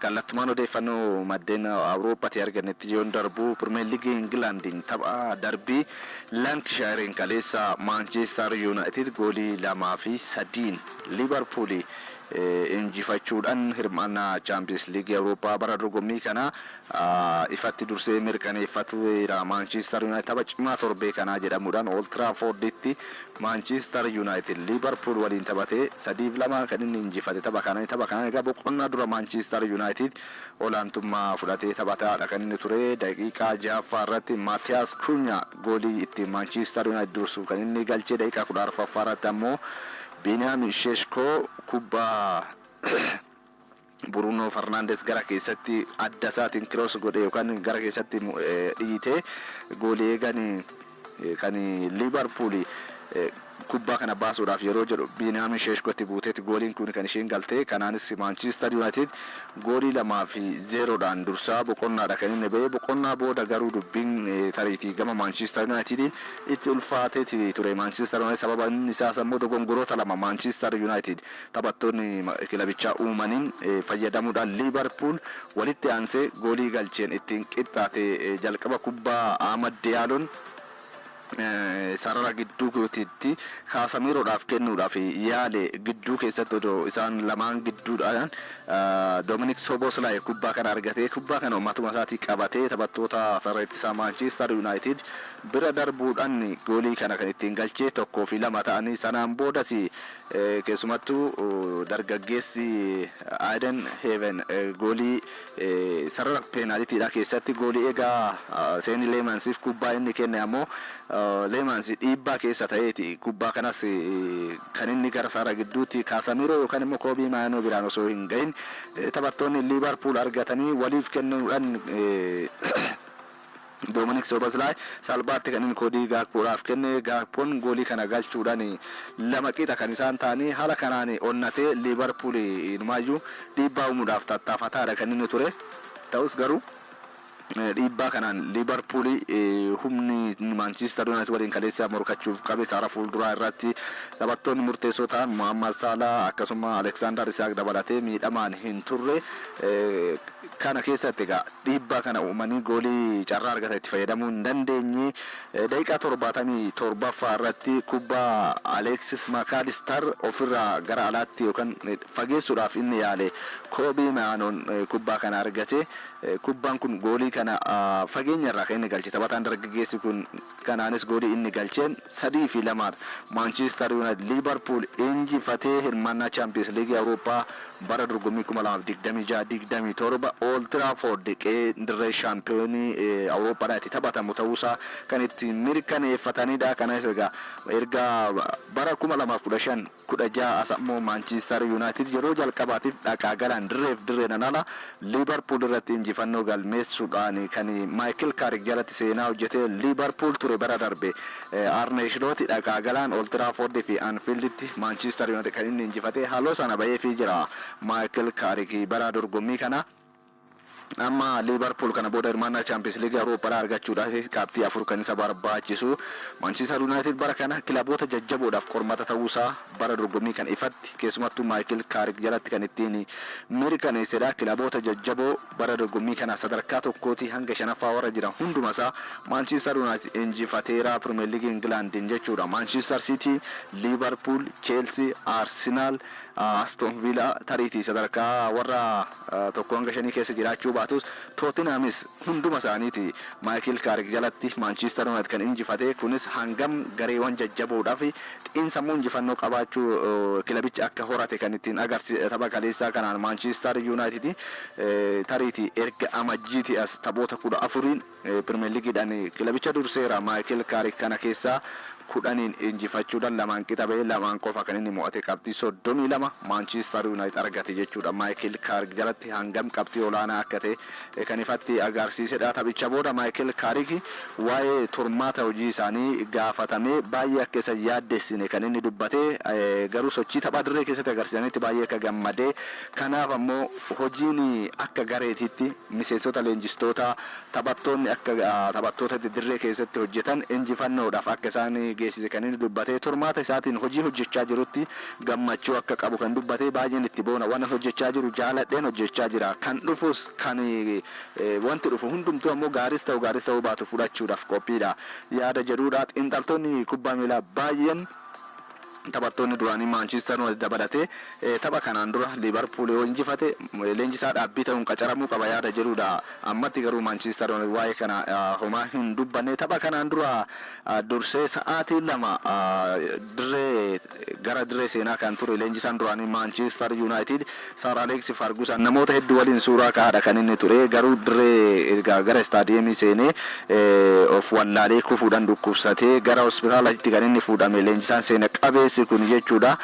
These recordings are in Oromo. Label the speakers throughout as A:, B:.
A: kallattumaan odeeffannoo maddeen Awuroopaatti argannetti yoon darbu Premier League Englandin tapha darbii Lancashire kaleessa Manchester United goolii 2-3 Liverpool injifachuudhaan hirmaannaa Champions League Awurooppaa bara dorgommii kana ifatti dursee mirkaneeffateera. Manchester United tapha cimaa torbee kanaa jedhamuudhaan Old Trafforditti Manchester United Liverpool waliin taphatee 3-2 kan inni injifate. Tapha kana egaa boqonnaa dura Manchester United olaantummaa fudhatee taphataadha kan inni ture. Daqiiqaa 6 irratti Matthias Cunha goolii itti Manchester United dursuuf kan inni galchee. Daqiiqaa 14 irratti ammoo Benjamin Sesko kubbaa Bruno Fernandes gara keessatti adda isaatiin cross godhe yookaan gara keessatti dhiite goolii kan Liverpool kubbaa kana baasuudhaaf yeroo jedhu Benjamin Seskotti buuteetti gooliin kun kan isheen galte. Kanaanis Manchester United goolii 2-0dhaan dursaa boqonnaadha kan inni ba'e. Boqonnaa booda garuu dubbiin tariitii gama Manchester United itti ulfaateeti ture. Manchester United sababa inni isaas ammoo dogongoroota lama Manchester United taphattoonni kilabichaa uumaniin fayyadamuudhaan Liverpool walitti aansee goolii galcheen ittiin qixxaate. Jalqaba kubbaa Ahmad Dialloon sarara gidduu kootiitti Casemiroodhaaf kennuudhaaf yaale gidduu keessatti odoo isaan lamaan gidduudhaan Dominic Szoboszlai kubbaa kana argatee kubbaa kana ummatuma isaatii qabatee taphattoota sarara ittisaa Manchester United bira darbuudhaan goolii kana kan ittiin galchee 1-2 ta'anii sanaan boodas keessumattuu dargaggeessi Aiden Heaven goolii sarara peenaalitiidha keessatti goolii egaa Seeni Leemansiif kubbaa inni kenne ammoo Leemans dhiibbaa keessa ta'eeti kubbaa kanas kan inni gara sarara gidduutti Casemiro yookaan immoo Kobii Maayinoo biraan osoo hin gahin taphattoonni Liverpool argatanii waliif kennuudhaan Dominic Szoboszlai salphaatti kan inni koodii Gakpoodhaaf kenne. Gakpoon goolii kana galchuudhaan lama qixa kan isaan ta'anii haala kanaan onnatee Liverpool inumaayyuu dhiibbaa uumuudhaaf tattaafataadha kan inni ture. Ta'us garuu dhiibbaa kanaan Liverpool humni Manchester United waliin kaleessa morkachuuf qabe sara fuulduraa irratti taphattoonni murteessoo ta'an Mohamed Salah akkasuma Alexander Isak dabalatee miidhamaan hin turre. Kana keessatti egaa dhiibbaa kana uumanii goolii carraa argata itti fayyadamuu hin dandeenye. Daqiiqaa 77 irratti kubbaa Alexis McAllister ofirraa gara alaatti yookaan fageessuudhaaf inni yaale Kobii Maayinoon kubbaa kana argate. Kubbaan kun goolii kana fageenya irraa kan inni galche. Taphataan dargaggeessi kun kanaanis goolii inni galcheen 3-2 Manchester United Liverpool injifatee hirmaannaa Champions League Awurooppaa bara dorgommii 2026-27 Old Trafford dirree shaampiyoonii Awurooppaadhaatti taphatamu ta'uusaa kan itti mirkaneeffatanidha. Kanas egaa erga bara 2015-16 asammoo Manchester United yeroo jalqabaatiif dhaqaa galaan dirreen ala Liverpool irratti injifannoo galmeessuudhaan kan Michael Carrick jalatti seenaa hojjete Liverpool ture bara darbe. Arne Slot dhaqaa galaan Old Trafford fi Anfielditti Manchester United kan inni injifate haaloo sana ba'eefii jira Michael Carrick bara dorgommii kana. Amma Liverpool kana booda hirmaannaa Champions League Awurooppaa argachuudhaaf qabxii 4 kan isa barbaachisu. Manchester United bara kana kilaboota jajjaboodhaaf qormata ta'uusaa bara dorgommii kan ifatti keessumattuu Michael Carrick jalatti kan ittiin mirkaneessedha. Kilaboota jajjaboo bara dorgommii kana sadarkaa tokkooti hanga 5ffaa warra jiran hundumasaa Manchester United injifateera Premier League Englandin jechuudha. Manchester City, Liverpool, Chelsea, Arsenal, Aston Villa tariitii sadarkaa warra tokko hanga 5 keessa jiraachuu baatus Tottenhamis hunduma isaaniiti Michael Carrick jalatti Manchester United kan injifate. Kunis hangam gareewwan jajjaboodhaaf xiinsammuu injifannoo qabaachuu kilabichi akka horate kan ittiin agarsiisa. Tapha kaleessaa kanaan Manchester United tariitii erga amajjiiti as taphoota 14 Premier Leagueedhaan kilabicha durseera. Michael Carrick kana keessaa 10 injifachuudhaan lamaan qixa ba'ee lamaan qofa kan inni mo'ate qabxii 32 Manchester United argate jechuudha. Michael Carrick jalatti hangam qabxii olaanaa akka ta'e kan ifatti agarsiisedha. Taphicha booda Michael Carrick waa'ee turmaata hojii isaanii gaafatamee baay'ee akka isa yaaddessine kan inni dubbate. Garuu sochii tapha dirree keessatti agarsiisanitti baay'ee akka gammadee kanaaf ammoo hojiin akka gareetitti miseensota leenjistoota taphattoonni akka taphattoota dirree keessatti hojjetan injifannoodhaaf akka isaan geessise kan inni dubbatee turmaata isaatiin hojii hojjechaa jirutti gammachuu akka qabu kan dubbatee baay'een itti boona waan hojjechaa jiru jaaladheen hojjechaa jira kan dhufus kan wanti dhufu hundumtuu ammoo gaaris ta'uu baatu fudhachuudhaaf qophiidha yaada jedhuudha xiinxaltoonni kubbaa miilaa baay'een taphattoonni duraanii Manchester United dabalatee tapha kanaan dura Liverpool yoo injifate leenjisaa dhaabbii ta'uun qacaramuu qaba yaada jedhuudha ammatti garuu Manchester United waa'ee kana homaa hin dubbanne tapha kanaan dura dursee sa'aatii 2 gara dirree seenaa kan ture leenjisaan duraanii Manchester United Sir Alex Ferguson namoota hedduu waliin suuraa kaadha kan inni ture garuu dirree gara istaadiyeemii seenee of wallaalee kufuudhaan dhukkubsatee gara hospitaalaatti kan inni fuudhame leenjisaan seena qabee kun jechuudha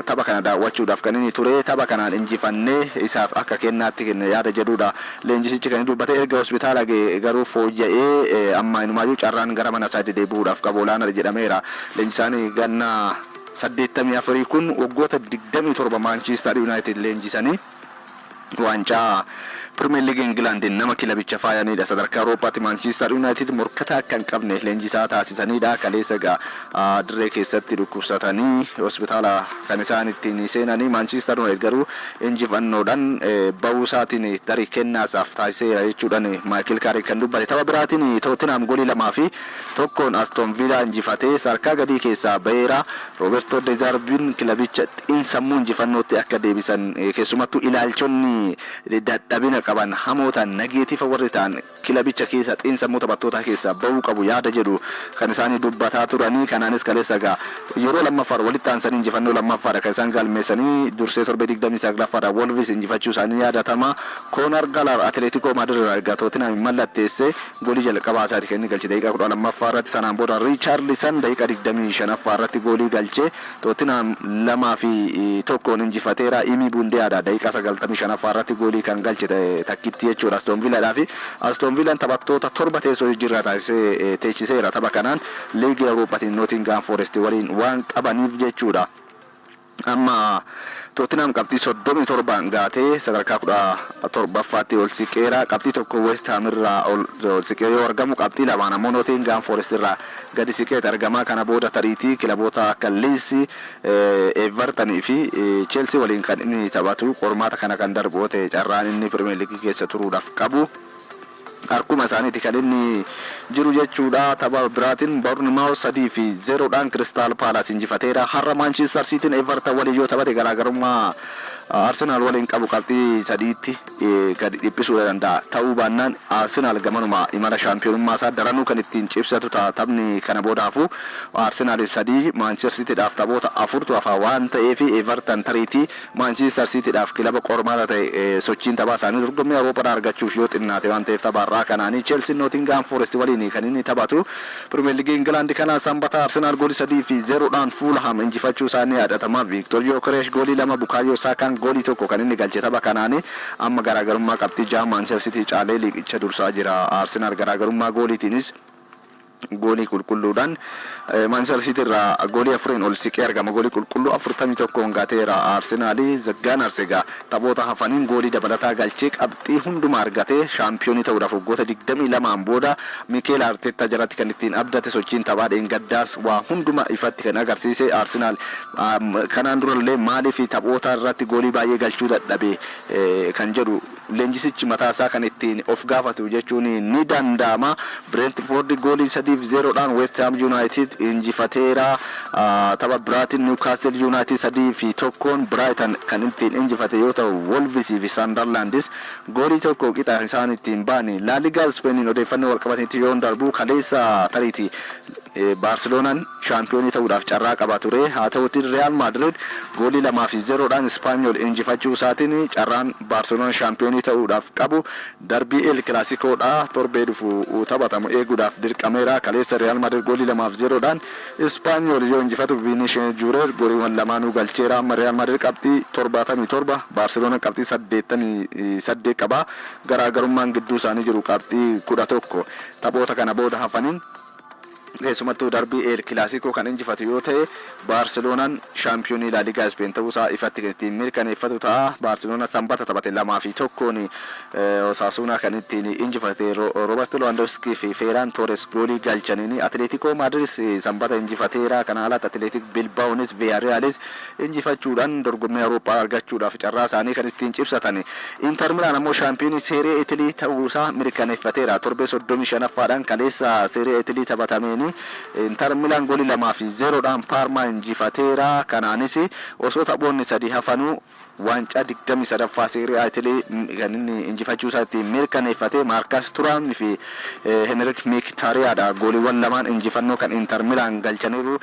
A: tapha kana daawwachuudhaaf kan inni ture tapha kanaan injifannee isaaf akka kennaatti kenna yaada jedhuudha leenjisichi kan dubbatee erga hospitaala garuu fooyya'ee amma inumaayyuu carraan gara mana isaa deebi'uudhaaf qabu olaanaa jedhameera leenjisaan ganna 84 kun waggoota 27 Manchester United leenjisanii waancaa Premier League England nama kilabicha faayanidha sadarkaa Awuroopaatti Manchester United morkataa kan qabne leenjisaa taasisanidha kaleessa dirree keessatti dhukkubsatanii hospitaala kan isaan ittiin seenanii Manchester United garuu injifannoodhaan bahuu isaatiin tarii kennaasaaf taasiseera jechuudhaan Michael Carrick kan dubbate tapha biraatiin Tottenham goolii 2-1 Aston Villa injifatee sadarkaa gadii keessaa baheera Roberto De Zerbiin kilabicha xiinsammuu injifannootti akka deebisan keessumattuu ilaalchonni dadhabina qaban hamootaan nageetifa warri ta'an kilabicha keessa xiinsammuu taphattoota keessa bahuu qabu yaada jedhu kan isaan dubbataa turanii kanaanis kaleessa yeroo lammaffaa walitti aansanii injifannoo lammaffaa kan isaan galmeessanii dursee torbe 29 Wolves injifachuu isaanii yaadatama Conor Gallagher Atletico Madrid irraa Tottenham mallatteesse goolii jalqabaa isaati kan inni galche daqiiqaa 12 irratti sanaan booda Richarlison daqiiqaa 25 irratti goolii galche Tottenham 2-1 injifateera Imi Bundeada daqiiqaa 95 irratti goolii kan galche takkitti jechuudha Aston Villa fi Aston Villa taphattoota torba teessoo jirra taasisee teechiseera tapha kanaan liigii Awurooppaatiin Nottingham Forest waliin waan qabaniif jechuudha amma Tottenham qabxii 37 gaatee sadarkaa 17ffaatti ol siqeera qabxii tokko West Ham irraa ol siqee yoo argamu qabxii lamaan ammoo Nottingham Forest irraa gadi siqeet argamaa kana booda tariitii kilaboota akka Leeds Everton fi Chelsea waliin kan inni taphatu qormaata kana kan darboote carraan inni Premier League keessa turuudhaaf qabu arkuma isaaniiti kan inni jiru jechuudha tapha biraatiin Bournemouth 3-0 Crystal Palace injifateera har'a Manchester City Everton waliin yoo taphate garaagarummaa Arsenal waliin qabu qabxii 3tti gadi dhiphisuu danda'a ta'uu baannaan Arsenal gamanuma imala shaampiyoonummaa isaa daranuu kan ittiin cibsatu taphni kana boodaafu Arsenal 3 Manchester City dhaaf taphoota 4tu hafaa waan ta'eef Everton tariitii Manchester City dhaaf kilaba qormaata ta'e sochiin taphaa isaanii dorgommii Awurooppaa argachuuf yoo xinnaate waan ta'eef tapharraa kanaanii Chelsea Nottingham Forest waliin kan inni taphatu Premier League England kana sanbata Arsenal goolii 3-0 Fulham injifachuu isaanii yaadatama Victor Gyökeres goolii 2 Bukayo Saka goolii tokko kan inni galche tapha kanaanii amma garaagarummaa qabxii 6 Manchester City caalee liigicha dursaa jira Arsenal garaagarummaa gooliitiinis goolii qulqulluudhaan Manchester City irraa goolii 4 ol siqee argama goolii qulqulluu 41 gaateera Arsenal zaggaan arsega taphoota hafaniin goolii dabalataa galchee qabxii hunduma argatee shaampiyoonii ta'uudhaaf waggoota 22 booda Mikel Arteta jalatti kan ittiin abdate sochiin taphaadhaan gaddaas waa hunduma ifatti kan agarsiise Arsenal kanaan durallee maaliif taphoota irratti goolii baay'ee galchuu dadhabe kan jedhu leenjisichi mataasaa kan ittiin of gaafatu jechuun ni danda'ama Brentford goolii 3-0 West Ham United injifateera tapha biraatiin Newcastle United 3-1 Brighton kan ittiin injifate yoo ta'u Wolves fi Sunderlandis goolii tokko qixa isaan ittiin baani La Liga Spain odeeffannoo walqabateetti yoo darbu kaleessa tariitii Barcelonaan shaampiyoonii ta'uudhaaf carraa qaba ture haa ta'utti Real Madrid goolii 2-0 Espanyol injifachuu isaatiin carraan Barcelona shaampiyoonii ta'uudhaaf qabu darbii El Clasicoodha torbee dhufu taphatamu eeguudhaaf dirqameera kaleessa Real Madrid goolii 2-0 Espanyol yoo injifatu Vinicius Junior gooliiwwan lamaanuu galcheera amma Real Madrid qabxii 77 Barcelona qabxii 88 qaba garaagarummaan gidduu isaanii jiru qabxii 11 taphoota kana booda hafaniin keessumattuu darbii El Clasico kan injifatu yoo ta'e Baarseloonaan shaampiyoonii laa liigaa Ispeen ta'uusaa ifatti ittiin mirkaneeffatu ta'a. Baarseloona sanbata taphate 2-1 Osasuna kan ittiin injifate Roberto Lewandowski fi Ferran Torres goolii galchaniini. Atletico Madrid sanbata injifateera. Kana alatti Atletic Bilbaonis Villarrealis injifachuudhaan dorgommii Awurooppaa argachuudhaaf carraa isaanii kan ittiin cibsatan. Inter Milaan ammoo shaampiyoonii Serie A Itilii ta'uusaa mirkaneeffateera. Torbee 35ffaadhaan kaleessa Serie A Itilii taphatameen Inter Milaan goolii 2-0dhaan Parma injifateera. Kanaanis osoo taphoonni 3 hafanuu waancaa 23ffaa Serie A Itilii kan inni injifachuusaa ittiin mirkaneeffate. Marcus Thuram fi Henrik Mkhitaryan gooliiwwan lamaan injifannoo kan Inter Milaan galchaniiru.